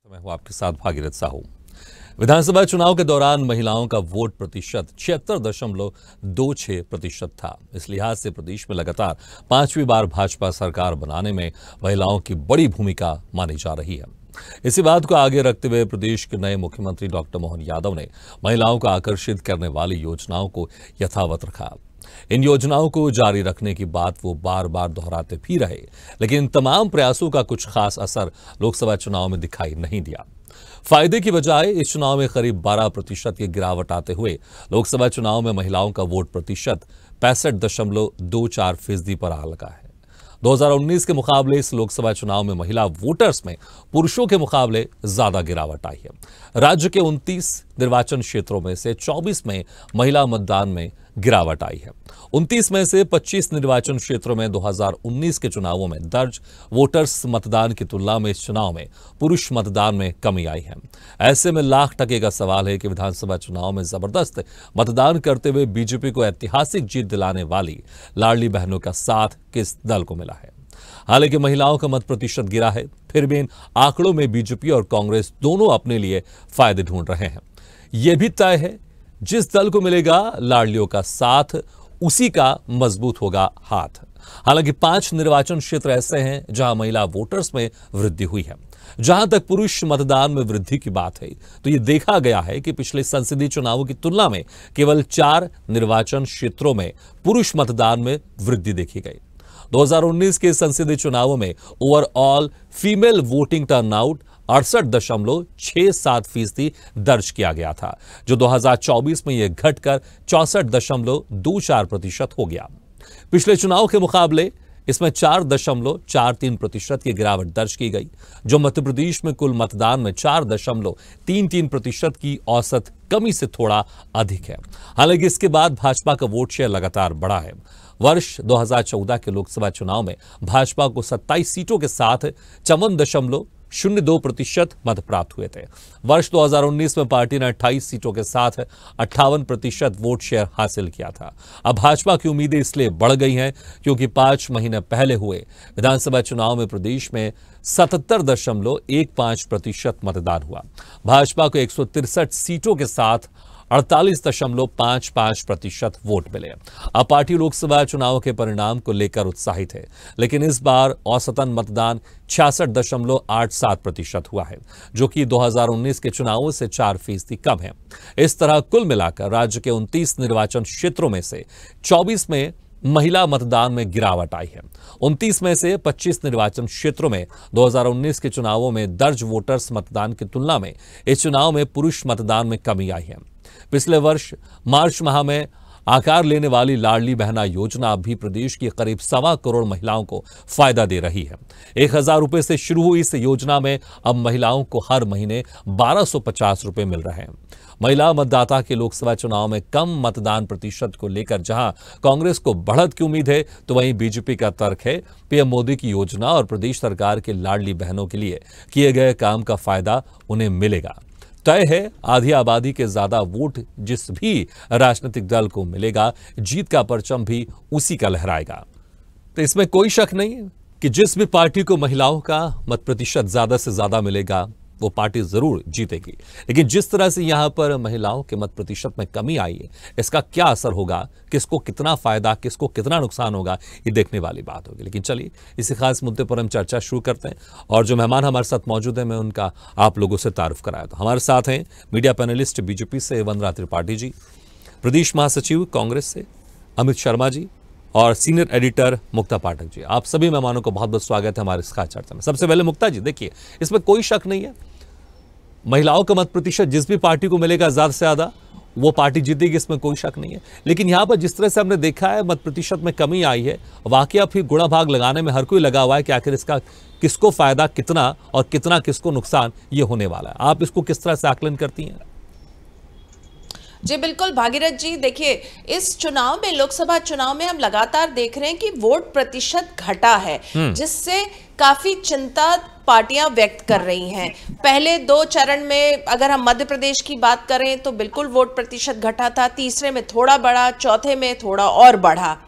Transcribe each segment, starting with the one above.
मैं हूं आपके साथ भागीरथ साहू। विधानसभा चुनाव के दौरान महिलाओं का वोट प्रतिशत 76.26% था। इस लिहाज से प्रदेश में लगातार 5वीं बार भाजपा सरकार बनाने में महिलाओं की बड़ी भूमिका मानी जा रही है। इसी बात को आगे रखते हुए प्रदेश के नए मुख्यमंत्री डॉक्टर मोहन यादव ने महिलाओं को आकर्षित करने वाली योजनाओं को यथावत रखा। इन योजनाओं को जारी रखने की बात वो बार बार दोहराते भी रहे, लेकिन इन तमाम प्रयासों का कुछ खास असर लोकसभा चुनाव में दिखाई नहीं दिया। फायदे की बजाय इस चुनाव में करीब 12% की गिरावट आते हुए लोकसभा चुनाव में महिलाओं का वोट प्रतिशत 65.24% पर आ लगा है। 2019 के मुकाबले इस लोकसभा चुनाव में महिला वोटर्स में पुरुषों के मुकाबले ज्यादा गिरावट आई है। राज्य के 29 निर्वाचन क्षेत्रों में से 24 में महिला मतदान में गिरावट आई है। 29 में से 25 निर्वाचन क्षेत्रों में 2019 के चुनावों में दर्ज वोटर्स मतदान की तुलना में इस चुनाव में पुरुष मतदान में कमी आई है। ऐसे में लाख टके का सवाल है कि विधानसभा चुनाव में जबरदस्त मतदान करते हुए बीजेपी को ऐतिहासिक जीत दिलाने वाली लाडली बहनों का साथ किस दल को मिला है। हालांकि महिलाओं का मत प्रतिशत गिरा है, फिर भी इन आंकड़ों में बीजेपी और कांग्रेस दोनों अपने लिए फायदे ढूंढ रहे हैं। यह भी तय है जिस दल को मिलेगा लाडलियों का साथ, उसी का मजबूत होगा हाथ। हालांकि 5 निर्वाचन क्षेत्र ऐसे हैं जहां महिला वोटर्स में वृद्धि हुई है। जहां तक पुरुष मतदान में वृद्धि की बात है, तो यह देखा गया है कि पिछले संसदीय चुनावों की तुलना में केवल 4 निर्वाचन क्षेत्रों में पुरुष मतदान में वृद्धि देखी गई। 2019 के संसदीय चुनावों में ओवरऑल फीमेल वोटिंग टर्नआउट 68.67% दर्ज किया गया था, जो 2024 में यह घटकर 64.24% हो गया। पिछले चुनाव के मुकाबले इसमें 4.43% की गिरावट दर्ज की गई, जो मध्य प्रदेश में कुल मतदान में 4.33% की औसत कमी से थोड़ा अधिक है। हालांकि इसके बाद भाजपा का वोट शेयर लगातार बढ़ा है। वर्ष 2014 के लोकसभा चुनाव में भाजपा को 27 सीटों के साथ 54.02% मत प्राप्त हुए थे। वर्ष 2019 में पार्टी ने 28 सीटों के साथ 58% वोट शेयर हासिल किया था। अब भाजपा की उम्मीदें इसलिए बढ़ गई हैं क्योंकि 5 महीने पहले हुए विधानसभा चुनाव में प्रदेश में 77.15% मतदान हुआ। भाजपा को 163 सीटों के साथ 48.55% वोट मिले। अब पार्टी लोकसभा चुनाव के परिणाम को लेकर उत्साहित है, लेकिन इस बार औसतन मतदान 66.87% हुआ है, जो कि 2019 के चुनावों से 4% कम है। इस तरह कुल मिलाकर राज्य के 29 निर्वाचन क्षेत्रों में से 24 में महिला मतदान में गिरावट आई है। 29 में से 25 निर्वाचन क्षेत्रों में 2019 के चुनावों में दर्ज वोटर्स मतदान की तुलना में इस चुनाव में पुरुष मतदान में कमी आई है। पिछले वर्ष मार्च माह में आकार लेने वाली लाडली बहना योजना अब भी प्रदेश की करीब 1.25 करोड़ महिलाओं को फायदा दे रही है। 1000 रुपए से शुरू हुई इस योजना में अब महिलाओं को हर महीने 1250 रुपए मिल रहे हैं। महिला मतदाता के लोकसभा चुनाव में कम मतदान प्रतिशत को लेकर जहां कांग्रेस को बढ़त की उम्मीद है, तो वहीं बीजेपी का तर्क है पीएम मोदी की योजना और प्रदेश सरकार के लाडली बहनों के लिए किए गए काम का फायदा उन्हें मिलेगा। तय है आधी आबादी के ज्यादा वोट जिस भी राजनीतिक दल को मिलेगा, जीत का परचम भी उसी का लहराएगा। तो इसमें कोई शक नहीं है कि जिस भी पार्टी को महिलाओं का मत प्रतिशत ज्यादा से ज्यादा मिलेगा, वो पार्टी जरूर जीतेगी। लेकिन जिस तरह से यहां पर महिलाओं के मत प्रतिशत में कमी आई है, इसका क्या असर होगा, किसको कितना फायदा, किसको कितना नुकसान होगा, ये देखने वाली बात होगी। लेकिन चलिए इसी खास मुद्दे पर हम चर्चा शुरू करते हैं और जो मेहमान हमारे साथ मौजूद है, मैं उनका आप लोगों से तारुफ कराया। तो हमारे साथ हैं मीडिया पैनलिस्ट बीजेपी से वंदना त्रिपाठी जी, प्रदेश महासचिव कांग्रेस से अमित शर्मा जी और सीनियर एडिटर मुक्ता पाठक जी। आप सभी मेहमानों को बहुत बहुत स्वागत है हमारे इस खास चर्चा में। सबसे पहले मुक्ता जी, देखिए इसमें कोई शक नहीं है, महिलाओं का मत प्रतिशत जिस भी पार्टी को मिलेगा ज्यादा से ज्यादा, वो पार्टी जीतेगी, इसमें कोई शक नहीं है। लेकिन यहां पर जिस तरह से हमने देखा है मत प्रतिशत में कमी आई है, वाकई फिर गुणा भाग लगाने में हर कोई लगा हुआ है कि आखिर इसका किसको फायदा कितना और कितना किसको नुकसान ये होने वाला है। आप इसको किस तरह से आकलन करती हैं? जी बिल्कुल भागीरथ जी, देखिए इस चुनाव में, लोकसभा चुनाव में हम लगातार देख रहे हैं कि वोट प्रतिशत घटा है, जिससे काफी चिंता पार्टियां व्यक्त कर रही हैं। पहले 2 चरण में अगर हम मध्य प्रदेश की बात करें तो बिल्कुल वोट प्रतिशत घटा था, तीसरे में थोड़ा बढ़ा, चौथे में थोड़ा और बढ़ा।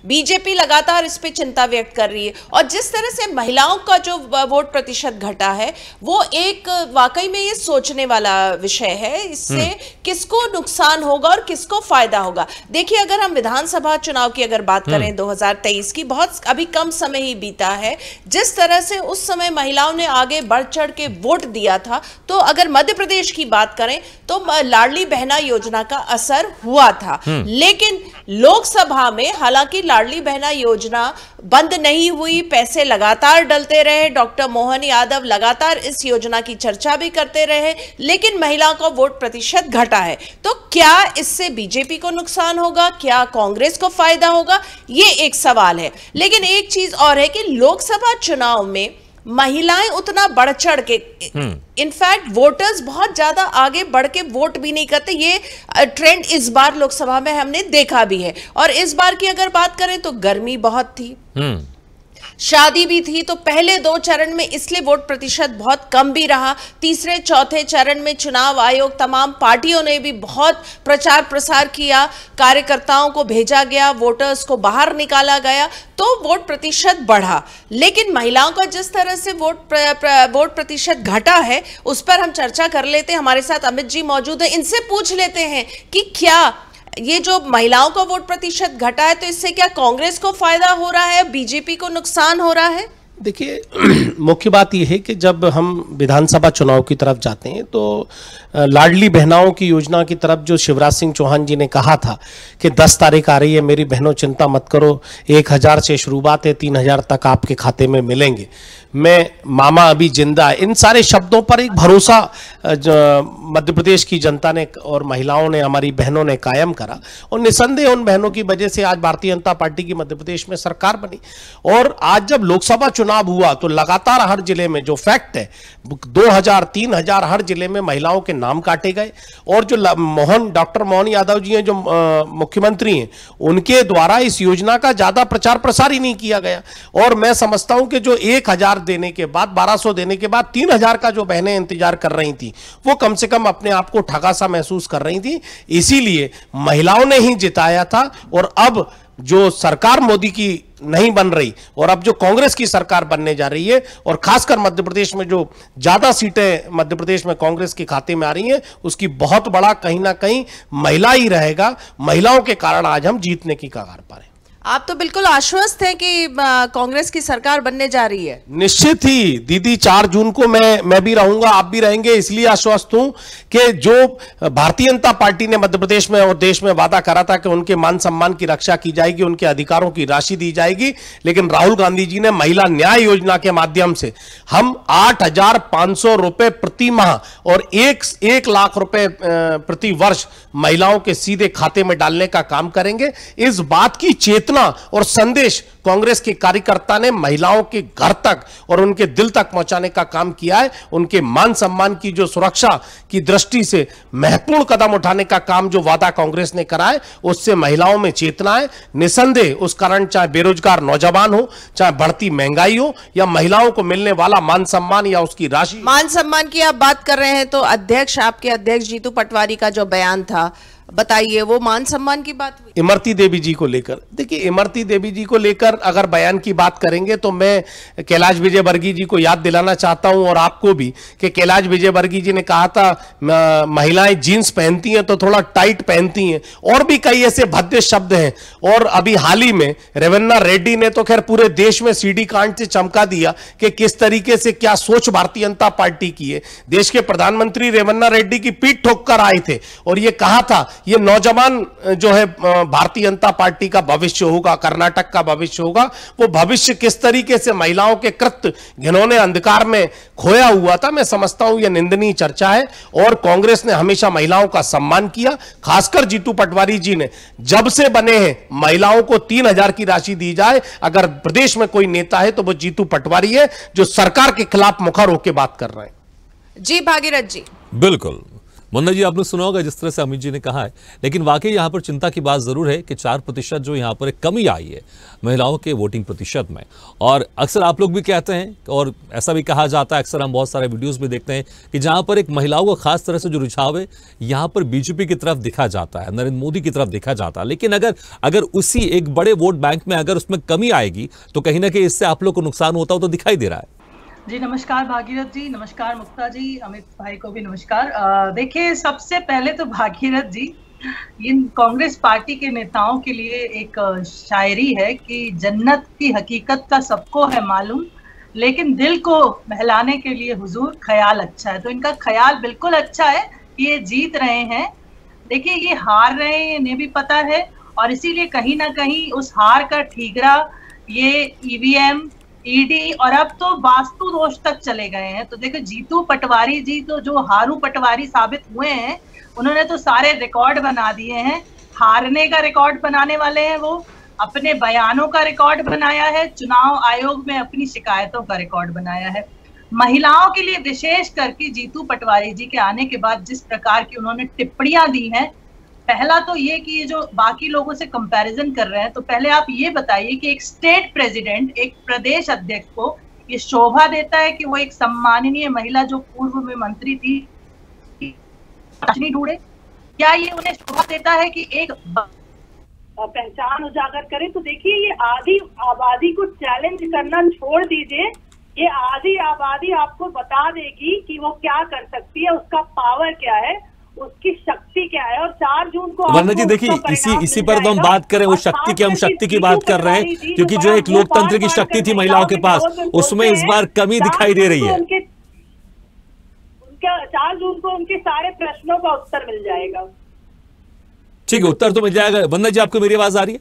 बीजेपी लगातार इस पे चिंता व्यक्त कर रही है, और जिस तरह से महिलाओं का जो वोट प्रतिशत घटा है वो एक वाकई में ये सोचने वाला विषय है। इससे किसको नुकसान होगा और किसको फायदा होगा। देखिए, अगर हम विधानसभा चुनाव की अगर बात करें 2023 की, बहुत अभी कम समय ही बीता है, जिस तरह से उस समय महिलाओं ने आगे बढ़ चढ़ के वोट दिया था, तो अगर मध्य प्रदेश की बात करें तो लाडली बहना योजना का असर हुआ था। लेकिन लोकसभा में हालांकि लाडली बहना योजना बंद नहीं हुई, पैसे लगातार डलते रहे, डॉक्टर मोहन यादव लगातार इस योजना की चर्चा भी करते रहे, लेकिन महिलाओं का वोट प्रतिशत घटा है। तो क्या इससे बीजेपी को नुकसान होगा, क्या कांग्रेस को फायदा होगा, ये एक सवाल है। लेकिन एक चीज और है कि लोकसभा चुनाव में महिलाएं उतना बढ़ चढ़ के, इनफैक्ट वोटर्स बहुत ज्यादा आगे बढ़ के वोट भी नहीं करते। ये ट्रेंड इस बार लोकसभा में हमने देखा भी है। और इस बार की अगर बात करें तो गर्मी बहुत थी, शादी भी थी, तो पहले 2 चरण में इसलिए वोट प्रतिशत बहुत कम भी रहा। तीसरे चौथे चरण में चुनाव आयोग, तमाम पार्टियों ने भी बहुत प्रचार प्रसार किया, कार्यकर्ताओं को भेजा गया, वोटर्स को बाहर निकाला गया, तो वोट प्रतिशत बढ़ा। लेकिन महिलाओं का जिस तरह से वोट प्रतिशत घटा है, उस पर हम चर्चा कर लेते हैं। हमारे साथ अमित जी मौजूद है, इनसे पूछ लेते हैं कि क्या ये जो महिलाओं का वोट प्रतिशत घटा है, तो इससे क्या कांग्रेस को फायदा हो रहा है, बीजेपी को नुकसान हो रहा है? देखिए, मुख्य बात यह है कि जब हम विधानसभा चुनाव की तरफ जाते हैं तो लाडली बहनाओं की योजना की तरफ जो शिवराज सिंह चौहान जी ने कहा था कि 10 तारीख आ रही है, मेरी बहनों चिंता मत करो, 1000 से शुरुआत है, 3000 तक आपके खाते में मिलेंगे, मैं मामा अभी जिंदा है, इन सारे शब्दों पर एक भरोसा मध्य प्रदेश की जनता ने और महिलाओं ने, हमारी बहनों ने कायम करा, और निसंदेह उन बहनों की वजह से आज भारतीय जनता पार्टी की मध्य प्रदेश में सरकार बनी। और आज जब लोकसभा चुनाव हुआ तो लगातार हर जिले में, जो फैक्ट है, 2000 3000 हर जिले में महिलाओं के नाम काटे गए। और जो डॉक्टर मोहन यादव जी हैं, जो मुख्यमंत्री हैं, उनके द्वारा इस योजना का ज्यादा प्रचार प्रसार ही नहीं किया गया। और मैं समझता हूं कि जो 1000 देने के बाद, 1200 देने के बाद 3000 का जो बहनें इंतजार कर रही थी, वो कम से कम अपने आप को ठगा सा महसूस कर रही थी। इसीलिए महिलाओं ने ही जिताया था। और अब जो सरकार मोदी की नहीं बन रही और अब जो कांग्रेस की सरकार बनने जा रही है, और खासकर मध्य प्रदेश में जो ज्यादा सीटें मध्य प्रदेश में कांग्रेस के खाते में आ रही हैं, उसकी बहुत बड़ा कहीं ना कहीं महिला ही रहेगा। महिलाओं के कारण आज हम जीतने की कगार पर हैं। आप तो बिल्कुल आश्वस्त हैं कि कांग्रेस की सरकार बनने जा रही है। निश्चित ही दीदी, 4 जून को मैं भी रहूंगा, आप भी रहेंगे। इसलिए आश्वस्त हूं कि जो भारतीय जनता पार्टी ने मध्य प्रदेश में और देश में वादा करा था कि उनके मान सम्मान की रक्षा की जाएगी, उनके अधिकारों की राशि दी जाएगी, लेकिन राहुल गांधी जी ने महिला न्याय योजना के माध्यम से हम 8500 रुपए प्रति माह और 1 लाख रुपए प्रति वर्ष महिलाओं के सीधे खाते में डालने का काम करेंगे। इस बात की चेतना और संदेश कांग्रेस के कार्यकर्ता ने महिलाओं के घर तक और उनके दिल तक पहुंचाने का काम किया है। उनके मान सम्मान की जो सुरक्षा की दृष्टि से महत्वपूर्ण कदम उठाने का काम जो वादा कांग्रेस ने करा है, उससे महिलाओं में चेतना है। निसंदेह उस कारण चाहे बेरोजगार नौजवान हो, चाहे बढ़ती महंगाई हो, या महिलाओं को मिलने वाला मान सम्मान या उसकी राशि। मान सम्मान की आप बात कर रहे हैं तो आपके अध्यक्ष जीतू पटवारी का जो बयान था, बताइए, वो मान सम्मान की बात हुई इमरती देवी जी को लेकर। देखिए, इमरती देवी जी को लेकर अगर बयान की बात करेंगे तो मैं कैलाश विजयवर्गीय जी को याद दिलाना चाहता हूं, और आपको भी, कि कैलाश विजयवर्गीय जी ने कहा था महिलाएं जीन्स पहनती हैं तो थोड़ा टाइट पहनती हैं, और भी कई ऐसे भद्दे शब्द हैं। और अभी हाल ही में रेवन्ना रेड्डी ने तो खैर पूरे देश में सीडी कांड से चमका दिया कि किस तरीके से क्या सोच भारतीय जनता पार्टी की है। देश के प्रधानमंत्री रेवन्ना रेड्डी की पीठ ठोक कर आए थे और ये कहा था ये नौजवान जो है भारतीय जनता पार्टी का भविष्य होगा, कर्नाटक का भविष्य होगा। वो भविष्य किस तरीके से महिलाओं के कृत्य घिनौने अंधकार में खोया हुआ था, मैं समझता हूं यह निंदनीय चर्चा है। और कांग्रेस ने हमेशा महिलाओं का सम्मान किया। खासकर जीतू पटवारी जी ने जब से बने हैं, महिलाओं को 3000 की राशि दी जाए। अगर प्रदेश में कोई नेता है तो वो जीतू पटवारी है, जो सरकार के खिलाफ मुखर होकर बात कर रहे हैं। जी भागीरथ जी। बिल्कुल, मुन्ना जी, आपने सुना होगा जिस तरह से अमित जी ने कहा है, लेकिन वाकई यहाँ पर चिंता की बात जरूर है कि 4% जो यहाँ पर एक कमी आई है महिलाओं के वोटिंग प्रतिशत में। और अक्सर आप लोग भी कहते हैं और ऐसा भी कहा जाता है, अक्सर हम बहुत सारे वीडियोस में देखते हैं कि जहाँ पर एक महिलाओं का खास तरह से जो रुझाव है यहाँ पर बीजेपी की तरफ दिखा जाता है, नरेंद्र मोदी की तरफ दिखा जाता है। लेकिन अगर उसी एक बड़े वोट बैंक में अगर उसमें कमी आएगी तो कहीं ना कहीं इससे आप लोग को नुकसान होता हो तो दिखाई दे रहा है। जी नमस्कार भागीरथ जी, नमस्कार मुक्ता जी, अमित भाई को भी नमस्कार। देखिए, सबसे पहले तो भागीरथ जी, इन कांग्रेस पार्टी के नेताओं के लिए एक शायरी है कि जन्नत की हकीकत का सबको है मालूम, लेकिन दिल को बहलाने के लिए हुजूर ख्याल अच्छा है। तो इनका ख्याल बिल्कुल अच्छा है कि ये जीत रहे हैं। देखिए, ये हार रहे हैं इन्हें भी पता है, और इसीलिए कहीं ना कहीं उस हार का ठीकरा ये ईवीएम, ईडी और अब तो वास्तु दोष तक चले गए हैं। तो देखो, जीतू पटवारी जी तो जो हारू पटवारी साबित हुए हैं, उन्होंने तो सारे रिकॉर्ड बना दिए हैं। हारने का रिकॉर्ड बनाने वाले हैं वो, अपने बयानों का रिकॉर्ड बनाया है, चुनाव आयोग में अपनी शिकायतों का रिकॉर्ड बनाया है। महिलाओं के लिए विशेष करके जीतू पटवारी जी के आने के बाद जिस प्रकार की उन्होंने टिप्पणियां दी हैं, पहला तो ये कि ये जो बाकी लोगों से कंपैरिजन कर रहे हैं, तो पहले आप ये बताइए कि एक स्टेट प्रेसिडेंट, एक प्रदेश अध्यक्ष को ये शोभा देता है कि वो एक सम्माननीय महिला जो पूर्व में मंत्री थी ढूंढे? क्या ये उन्हें शोभा देता है कि एक पहचान उजागर करे? तो देखिए, ये आधी आबादी को चैलेंज करना छोड़ दीजिए, ये आधी आबादी आपको बता देगी कि वो क्या कर सकती है, उसका पावर क्या है, उसकी शक्ति क्या है। और 4 जून को वरना जी देखिए, इसी पर तो हम बात करें, वो शक्ति की, हम शक्ति की बात कर रहे हैं, क्योंकि जो एक लोकतंत्र की शक्ति थी महिलाओं के पास, उसमें इस बार कमी दिखाई दे रही है। उनका 4 जून को उनके सारे प्रश्नों का उत्तर मिल जाएगा। ठीक है, उत्तर तो मिल जाएगा। वंदना जी, आपको मेरी आवाज आ रही है?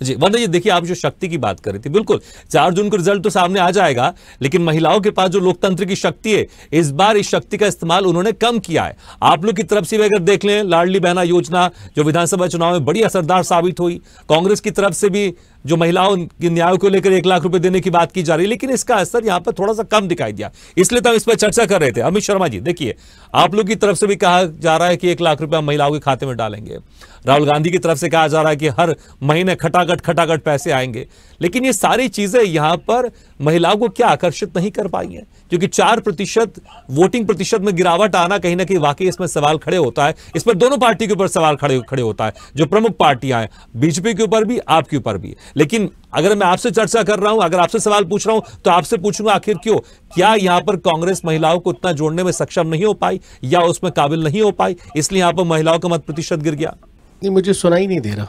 जी वंदना जी, देखिए, आप जो शक्ति की बात कर रही थी, बिल्कुल 4 जून को रिजल्ट तो सामने आ जाएगा, लेकिन महिलाओं के पास जो लोकतंत्र की शक्ति है, इस बार इस शक्ति का इस्तेमाल उन्होंने कम किया है। आप लोग की तरफ से भी अगर देख लें, लाडली बहना योजना जो विधानसभा चुनाव में बड़ी असरदार साबित हुई, कांग्रेस की तरफ से भी जो महिलाओं के न्याय को लेकर 1 लाख रुपए देने की बात की जा रही है, लेकिन इसका असर यहां पर थोड़ा सा कम दिखाई दिया, इसलिए तो हम इस पर चर्चा कर रहे थे। अमित शर्मा जी, देखिए, आप लोग की तरफ से भी कहा जा रहा है कि 1 लाख रुपए हम महिलाओं के खाते में डालेंगे, राहुल गांधी की तरफ से कहा जा रहा है कि हर महीने खटाखट पैसे आएंगे, लेकिन ये सारी चीजें यहां पर महिलाओं को क्या आकर्षित नहीं कर पाई हैं, क्योंकि 4% वोटिंग प्रतिशत में गिरावट आना कहीं ना कहीं वाकई इसमें सवाल खड़े होता है। इस पर दोनों पार्टी के ऊपर सवाल खड़े होता है, जो प्रमुख पार्टियां हैं, बीजेपी के ऊपर भी, आपके ऊपर भी। लेकिन अगर मैं आपसे चर्चा कर रहा हूं, अगर आपसे सवाल पूछ रहा हूं, तो आपसे पूछूंगा, आखिर क्यों? क्या यहां पर कांग्रेस महिलाओं को उतना जोड़ने में सक्षम नहीं हो पाई, या उसमें काबिल नहीं हो पाई, इसलिए यहां पर महिलाओं का मत प्रतिशत गिर गया? नहीं, मुझे सुनाई नहीं दे रहा।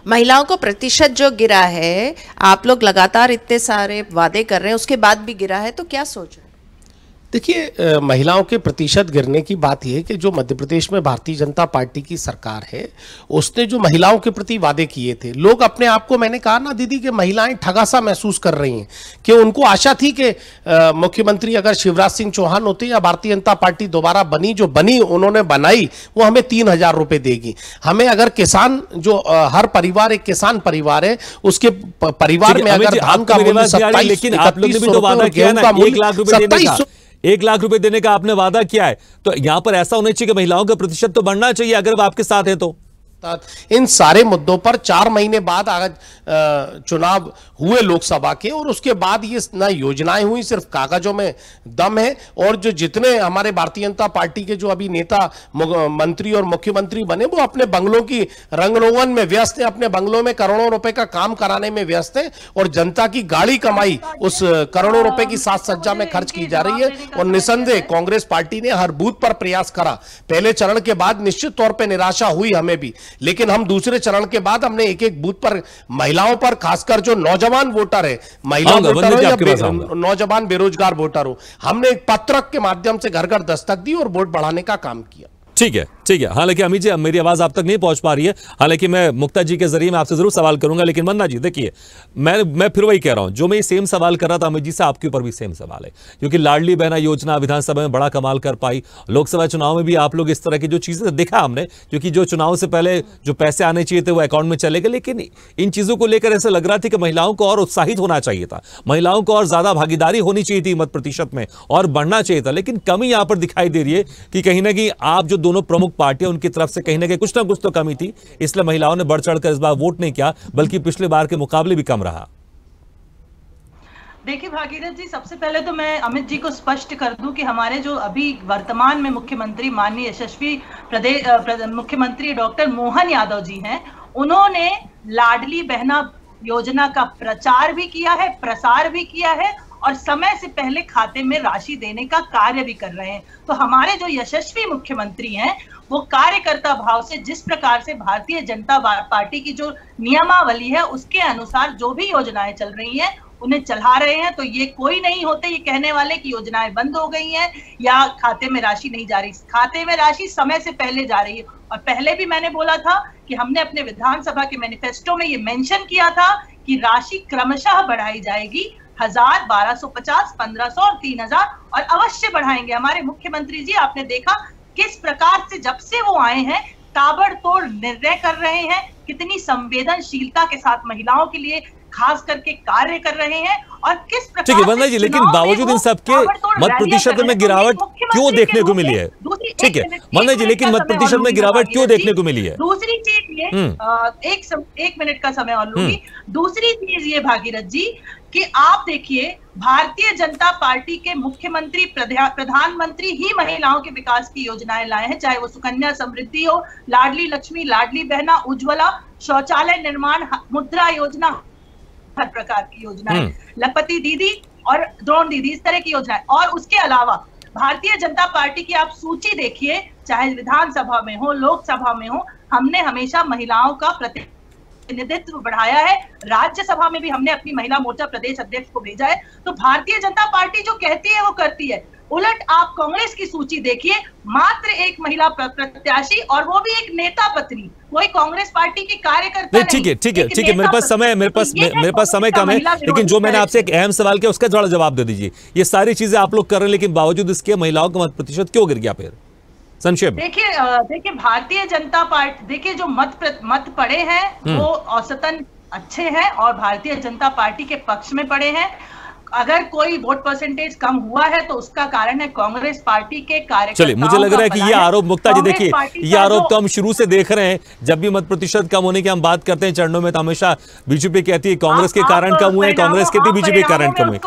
महिलाओं को प्रतिशत जो गिरा है, आप लोग लगातार इतने सारे वादे कर रहे हैं, उसके बाद भी गिरा है, तो क्या सोच रहे हैं? देखिए, महिलाओं के प्रतिशत गिरने की बात यह है कि जो मध्य प्रदेश में भारतीय जनता पार्टी की सरकार है, उसने जो महिलाओं के प्रति वादे किए थे, लोग अपने आप को, मैंने कहा ना दीदी, कि महिलाएं ठगा सा महसूस कर रही हैं, कि उनको आशा थी कि मुख्यमंत्री अगर शिवराज सिंह चौहान होते या भारतीय जनता पार्टी दोबारा बनी, जो बनी उन्होंने बनाई, वो हमें 3000 रुपए देगी। हमें अगर किसान, जो हर परिवार एक किसान परिवार है, उसके परिवार में अगर धान का मूल्य 1 लाख रुपए देने का आपने वादा किया है, तो यहां पर ऐसा होना चाहिए कि महिलाओं का प्रतिशत तो बढ़ना चाहिए, अगर वो आपके साथ है तो। इन सारे मुद्दों पर 4 महीने बाद चुनाव हुए लोकसभा के, और उसके बाद ये ना योजनाएं हुई, सिर्फ कागजों में दम है। और जो जितने हमारे भारतीय जनता पार्टी के जो अभी नेता, मंत्री और मुख्यमंत्री बने, वो अपने बंगलों की रंगरोगन में व्यस्त है, अपने बंगलों में करोड़ों रुपए का काम कराने में व्यस्त है, और जनता की गाड़ी कमाई उस करोड़ों रुपए की साज सज्जा में खर्च की जा रही है। और निसंदेह कांग्रेस पार्टी ने हर बूथ पर प्रयास करा। पहले चरण के बाद निश्चित तौर पर निराशा हुई हमें भी, लेकिन हम दूसरे चरण के बाद हमने एक बूथ पर महिलाओं पर, खासकर जो नौजवान वोटर है, महिला वोटर हो या नौजवान बेरोजगार वोटर हो, हमने एक पत्रक के माध्यम से घर घर दस्तक दी और वोट बढ़ाने का काम किया। ठीक है। ठीक है। हालांकि अमित जी मेरी आवाज आप तक नहीं पहुंच पा रही है, हालांकि मैं मुक्ता जी के जरिए मैं आपसे जरूर सवाल करूंगा। लेकिन मन्ना जी देखिए, मैं फिर वही कह रहा हूं, जो मैं सेम सवाल कर रहा था अमित जी से, आपके ऊपर भी सेम सवाल है, क्योंकि लाडली बहना योजना विधानसभा में बड़ा कमाल कर पाई, लोकसभा चुनाव में भी आप लोग इस तरह की जो चीजें देखा हमने, क्योंकि जो चुनाव से पहले जो पैसे आने चाहिए थे वो अकाउंट में चले गए, लेकिन इन चीजों को लेकर ऐसा लग रहा था कि महिलाओं को और उत्साहित होना चाहिए था, महिलाओं को और ज्यादा भागीदारी होनी चाहिए थी मत प्रतिशत में और बढ़ना चाहिए था। लेकिन कमी यहां पर दिखाई दे रही है कि कहीं ना कहीं आप जो दोनों प्रमुख पार्टियां उनकी तरफ से कहीं ना कहीं कुछ ना कुछ तो कमी थी, इसलिए महिलाओं ने बढ़ चढ़कर इस बार वोट नहीं किया, बल्कि पिछले बार के मुकाबले भी कम रहा। देखिए भागीरथ जी, सबसे पहले तो मैं अमित जी को स्पष्ट कर दूं कि हमारे जो अभी वर्तमान में मुख्यमंत्री माननीय यशस्वी मुख्यमंत्री डॉक्टर मोहन यादव जी हैं, उन्होंने लाडली बहना योजना का प्रचार भी किया है, प्रसार भी किया है और समय से पहले खाते में राशि देने का कार्य भी कर रहे हैं। तो हमारे जो यशस्वी मुख्यमंत्री हैं वो कार्यकर्ता भाव से जिस प्रकार से भारतीय जनता पार्टी की जो नियमावली है उसके अनुसार जो भी योजनाएं चल रही हैं उन्हें चला रहे हैं। तो ये कोई नहीं होते ये कहने वाले कि योजनाएं बंद हो गई हैं या खाते में राशि नहीं जा रही। खाते में राशि समय से पहले जा रही है। और पहले भी मैंने बोला था कि हमने अपने विधानसभा के मैनिफेस्टो में ये मेंशन किया था कि राशि क्रमशः बढ़ाई जाएगी, 1000, 1250, 1500 और 3000 और अवश्य बढ़ाएंगे। हमारे मुख्यमंत्री जी आपने देखा किस प्रकार से जब से वो आए हैं ताबड़तोड़ निर्णय कर रहे हैं, कितनी संवेदनशीलता के साथ महिलाओं के लिए खास करके कार्य कर रहे हैं और किस प्रकार। ठीक है वंदना जी, लेकिन बावजूद इन सबके मत प्रतिशत में गिरावट क्यों देखने को मिली है? ठीक है वंदना जी, लेकिन मत प्रतिशत में गिरावट क्यों देखने को मिली है? दूसरी चीज ये एक मिनट का समय और लूंगी। दूसरी चीज ये भागीरथ जी कि आप देखिए भारतीय जनता पार्टी के मुख्यमंत्री प्रधानमंत्री ही महिलाओं के विकास की योजनाएं लाए हैं, चाहे वो सुकन्या समृद्धि हो, लाडली लक्ष्मी, लाडली बहना, उज्ज्वला, शौचालय निर्माण, मुद्रा योजना, हर प्रकार की योजनाएं, लखपति दीदी और द्रोण दीदी, इस तरह की योजनाएं। और उसके अलावा भारतीय जनता पार्टी की आप सूची देखिए, चाहे विधानसभा में हो, लोकसभा में हो, हमने हमेशा महिलाओं का प्रतिनिधित्व बढ़ाया है। राज्यसभा में भी हमने अपनी महिला मोर्चा प्रदेश अध्यक्ष को भेजा है। तो भारतीय जनता पार्टी जो कहती है वो करती है। उलट आप कांग्रेस की सूची देखिए, मात्र एक महिला प्रत्याशी और वो भी एक नेता पत्नी, कोई कांग्रेस पार्टी के कार्यकर्ता नहीं। ठीक है मेरे पास समय कम है, लेकिन जो मैंने आपसे एक अहम सवाल किया उसका थोड़ा जवाब दे दीजिए। ये सारी चीजें आप लोग कर रहे हैं, लेकिन बावजूद इसके महिलाओं का मत प्रतिशत क्यों गिर गया फिर? संक्षेप देखिए भारतीय जनता पार्टी, देखिए जो मत पड़े हैं वो औसतन अच्छे हैं और भारतीय जनता पार्टी के पक्ष में पड़े हैं। अगर कोई वोट परसेंटेज कम हुआ है तो उसका कारण है कांग्रेस पार्टी के कार्यकर्ताओं। चलिए मुझे लग रहा है कि ये आरोप, मुक्ता जी देखिए ये आरोप तो हम शुरू से देख रहे हैं, जब भी मत प्रतिशत कम होने की हम बात करते हैं चरणों में तो हमेशा बीजेपी कहती है कांग्रेस के कारण कम हुए, कांग्रेस कहती है बीजेपी के कारण कम हुए।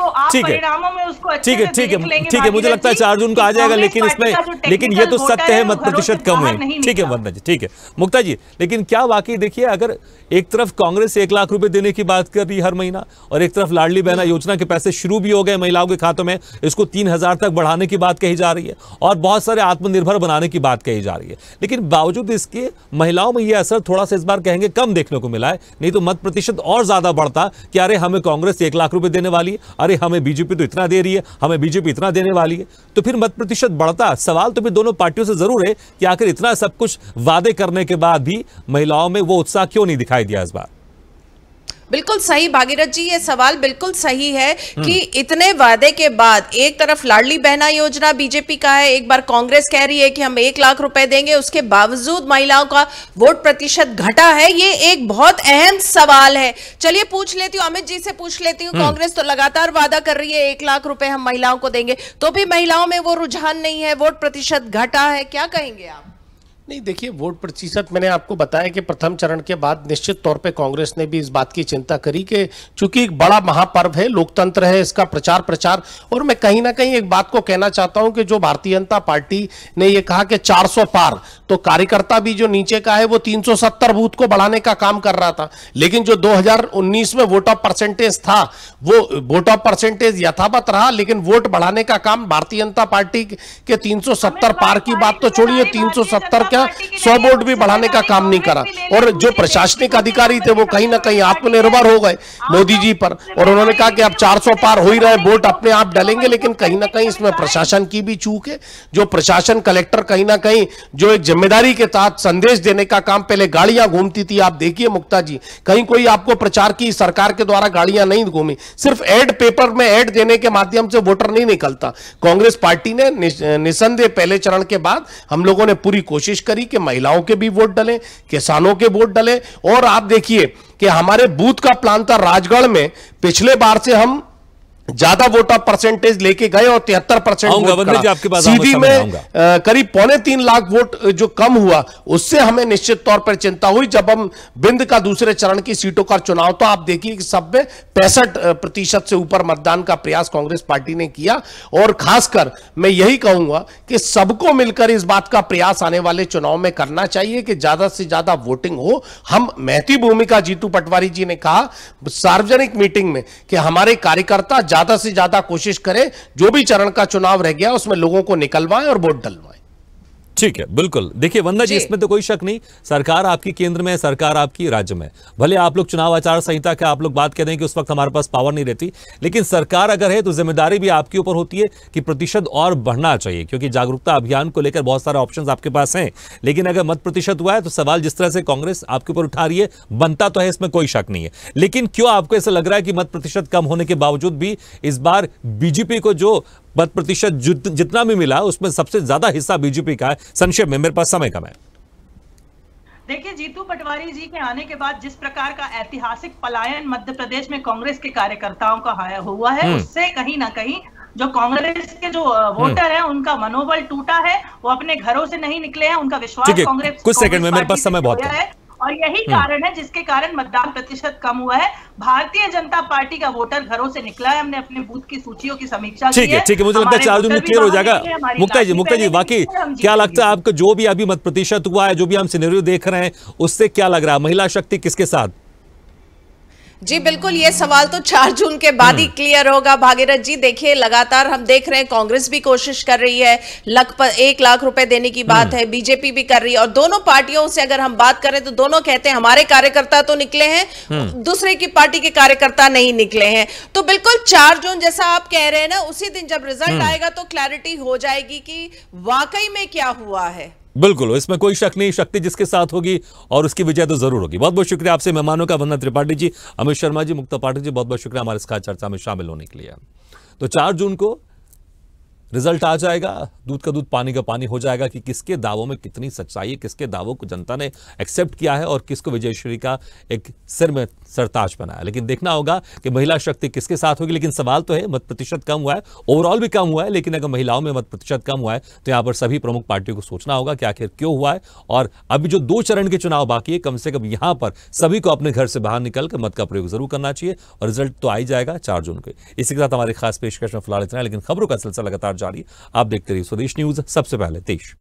ठीक है मुझे लगता है 4 जून को आ जाएगा, लेकिन इसमें लेकिन ये तो सत्य है मत प्रतिशत कम हुए। ठीक है वंदना जी, ठीक है मुक्ता जी, लेकिन क्या वाकई देखिए अगर एक तरफ कांग्रेस 1 लाख रुपए देने की बात कर रही है हर महीना और एक तरफ लाडली बहना योजना के पैसे शुरू भी हो गए महिलाओं के खातों में, इसको 3000 तक बढ़ाने की बात कही जा रही है और बहुत सारे आत्मनिर्भर बनाने की बात कही जा रही है, लेकिन बावजूद इसके महिलाओं में यह असर थोड़ा सा इस बार कहेंगे कम देखने को मिला है। नहीं तो मत प्रतिशत और ज्यादा बढ़ता कि अरे हमें कांग्रेस 1 लाख रुपए देने वाली है, अरे हमें बीजेपी तो इतना दे रही है, हमें बीजेपी इतना देने वाली है, तो फिर मत प्रतिशत बढ़ता। सवाल तो फिर दोनों पार्टियों से जरूर है कि आखिर इतना सब कुछ वादे करने के बाद भी महिलाओं में वो उत्साह क्यों नहीं दिखाई दिया इस बार? बिल्कुल सही भागीरथ जी, ये सवाल बिल्कुल सही है कि इतने वादे के बाद एक तरफ लाडली बहना योजना बीजेपी का है, एक बार कांग्रेस कह रही है कि हम 1 लाख रुपए देंगे, उसके बावजूद महिलाओं का वोट प्रतिशत घटा है। ये एक बहुत अहम सवाल है। चलिए पूछ लेती हूँ, अमित जी से पूछ लेती हूँ। कांग्रेस तो लगातार वादा कर रही है 1 लाख रुपए हम महिलाओं को देंगे, तो भी महिलाओं में वो रुझान नहीं है, वोट प्रतिशत घटा है, क्या कहेंगे आप? नहीं देखिए, वोट प्रतिशत मैंने आपको बताया कि प्रथम चरण के बाद निश्चित तौर पे कांग्रेस ने भी इस बात की चिंता करी कि चूंकि एक बड़ा महापर्व है, लोकतंत्र है, इसका प्रचार और मैं कहीं ना कहीं एक बात को कहना चाहता हूं कि जो भारतीय जनता पार्टी ने ये कहा कि 400 पार, तो कार्यकर्ता भी जो नीचे का है वो 370 बूथ को बढ़ाने का काम कर रहा था, लेकिन जो 2019 में वोट ऑफ परसेंटेज था वो वोट ऑफ परसेंटेज यथावत रहा, लेकिन वोट बढ़ाने का काम भारतीय जनता पार्टी के 370 पार की बात तो छोड़िए, 370 क्या 100 वोट भी बढ़ाने का काम नहीं करा। और जो प्रशासनिक अधिकारी थे वो कहीं ना कहीं आत्मनिर्भर हो गए मोदी जी पर, और उन्होंने कहा कि अब 400 पार हो ही रहे, वोट अपने आप डलेंगे। लेकिन कहीं ना कहीं इसमें प्रशासन की भी चूक है। जो प्रशासन, कलेक्टर कहीं ना कहीं जो एक जिम्मेदारी के तहत संदेश देने का काम, पहले गाड़ियां घूमती थी, आप देखिए मुक्ता जी, कहीं कोई आपको प्रचार की सरकार के द्वारा गाड़ियां नहीं घूमी, सिर्फ एड पेपर में एड देने के माध्यम से वोटर नहीं निकलता। कांग्रेस पार्टी ने निसंदेह पहले चरण के बाद हम लोगों ने पूरी कोशिश करी कि महिलाओं के भी वोट डले, किसानों के वोट डले। और आप देखिए कि हमारे बूथ का प्लान था राजगढ़ में, पिछले बार से हम ज्यादा वोटर परसेंटेज लेके गए और 73% सीधी में करीब 3.25 लाख वोट जो कम हुआ, उससे हमें निश्चित तौर पर चिंता हुई। जब हम बिंद का दूसरे चरण की सीटों का चुनाव, तो आप देखिए कि सब में 65% से ऊपर मतदान का प्रयास कांग्रेस पार्टी ने किया। और खासकर मैं यही कहूंगा कि सबको मिलकर इस बात का प्रयास आने वाले चुनाव में करना चाहिए कि ज्यादा से ज्यादा वोटिंग हो। हम महती भूमिका, जीतू पटवारी जी ने कहा सार्वजनिक मीटिंग में कि हमारे कार्यकर्ता ज्यादा से ज्यादा कोशिश करें, जो भी चरण का चुनाव रह गया उसमें लोगों को निकलवाएं और वोट डलवाएं। ठीक है, बिल्कुल। देखिए वंदना जी, इसमें तो कोई शक नहीं, सरकार आपकी केंद्र में है, सरकार आपकी राज्य में। भले आप लोग चुनाव आचार संहिता के आप लोग बात कह रहे हैं कि उस वक्त हमारे पास पावर नहीं रहती, लेकिन सरकार अगर है तो जिम्मेदारी भी आपके ऊपर होती है कि प्रतिशत और बढ़ना चाहिए, क्योंकि जागरूकता अभियान को लेकर बहुत सारे ऑप्शंस आपके पास हैं। लेकिन अगर मत प्रतिशत हुआ है तो सवाल जिस तरह से कांग्रेस आपके ऊपर उठा रही है बनता तो है, इसमें कोई शक नहीं है। लेकिन क्यों आपको ऐसा लग रहा है कि मत प्रतिशत कम होने के बावजूद भी इस बार बीजेपी को जो मत प्रतिशत जितना भी मिला उसमें सबसे ज्यादा हिस्सा बीजेपी का है? संक्षेप में, मेरे पास समय कम है। देखिए, जीतू पटवारी जी के आने के बाद जिस प्रकार का ऐतिहासिक पलायन मध्य प्रदेश में कांग्रेस के कार्यकर्ताओं का हुआ है, उससे कहीं ना कहीं जो कांग्रेस के जो वोटर हैं उनका मनोबल टूटा है। वो अपने घरों से नहीं निकले हैं, उनका विश्वास कांग्रेस कुछ सेकंड में, मेरे पास समय बहुत है। और यही कारण है जिसके कारण मतदान प्रतिशत कम हुआ है। भारतीय जनता पार्टी का वोटर घरों से निकला है। हमने अपने बूथ की सूचियों की समीक्षा की है। ठीक है, मुझे लगता है 4 जून में क्लियर हो जाएगा। मुक्ता जी, वाकई क्या लगता है आपको, जो भी अभी मत प्रतिशत हुआ है, जो भी हम सिनेरियो देख रहे हैं, उससे क्या लग रहा है महिला शक्ति किसके साथ? जी बिल्कुल, ये सवाल तो 4 जून के बाद ही क्लियर होगा भागीरथ जी। देखिए, लगातार हम देख रहे हैं कांग्रेस भी कोशिश कर रही है, 1 लाख रुपए देने की बात है, बीजेपी भी कर रही है। और दोनों पार्टियों से अगर हम बात करें तो दोनों कहते हैं हमारे कार्यकर्ता तो निकले हैं, दूसरे की पार्टी के कार्यकर्ता नहीं निकले हैं। तो बिल्कुल 4 जून जैसा आप कह रहे हैं ना, उसी दिन जब रिजल्ट आएगा तो क्लैरिटी हो जाएगी कि वाकई में क्या हुआ है। बिल्कुल, इसमें कोई शक नहीं, शक्ति जिसके साथ होगी और उसकी विजय तो जरूर होगी। बहुत बहुत शुक्रिया आपसे मेहमानों का, वंदना त्रिपाठी जी, अमित शर्मा जी, मुक्ता पाठक जी, बहुत बहुत शुक्रिया हमारे इस खास चर्चा में शामिल होने के लिए। तो 4 जून को रिजल्ट आ जाएगा, दूध का दूध पानी का पानी हो जाएगा कि किसके दावों में कितनी सच्चाई है, किसके दावों को जनता ने एक्सेप्ट किया है और किसको विजयश्री का एक सिर में सरताज बनाया। लेकिन देखना होगा कि महिला शक्ति किसके साथ होगी। लेकिन सवाल तो है, मत प्रतिशत कम हुआ है, ओवरऑल भी कम हुआ है, लेकिन अगर महिलाओं में मत प्रतिशत कम हुआ है तो यहां पर सभी प्रमुख पार्टियों को सोचना होगा कि आखिर क्यों हुआ है। और अभी जो 2 चरण के चुनाव बाकी है, कम से कम यहां पर सभी को अपने घर से बाहर निकलकर मत का प्रयोग जरूर करना चाहिए और रिजल्ट तो आ ही जाएगा 4 जून को। इसी के साथ हमारी खास पेशकश में फिलहाल इतना है, लेकिन खबरों का सिलसिला लगातार जारी। आप देखते रहिए स्वदेश न्यूज, सबसे पहले देश।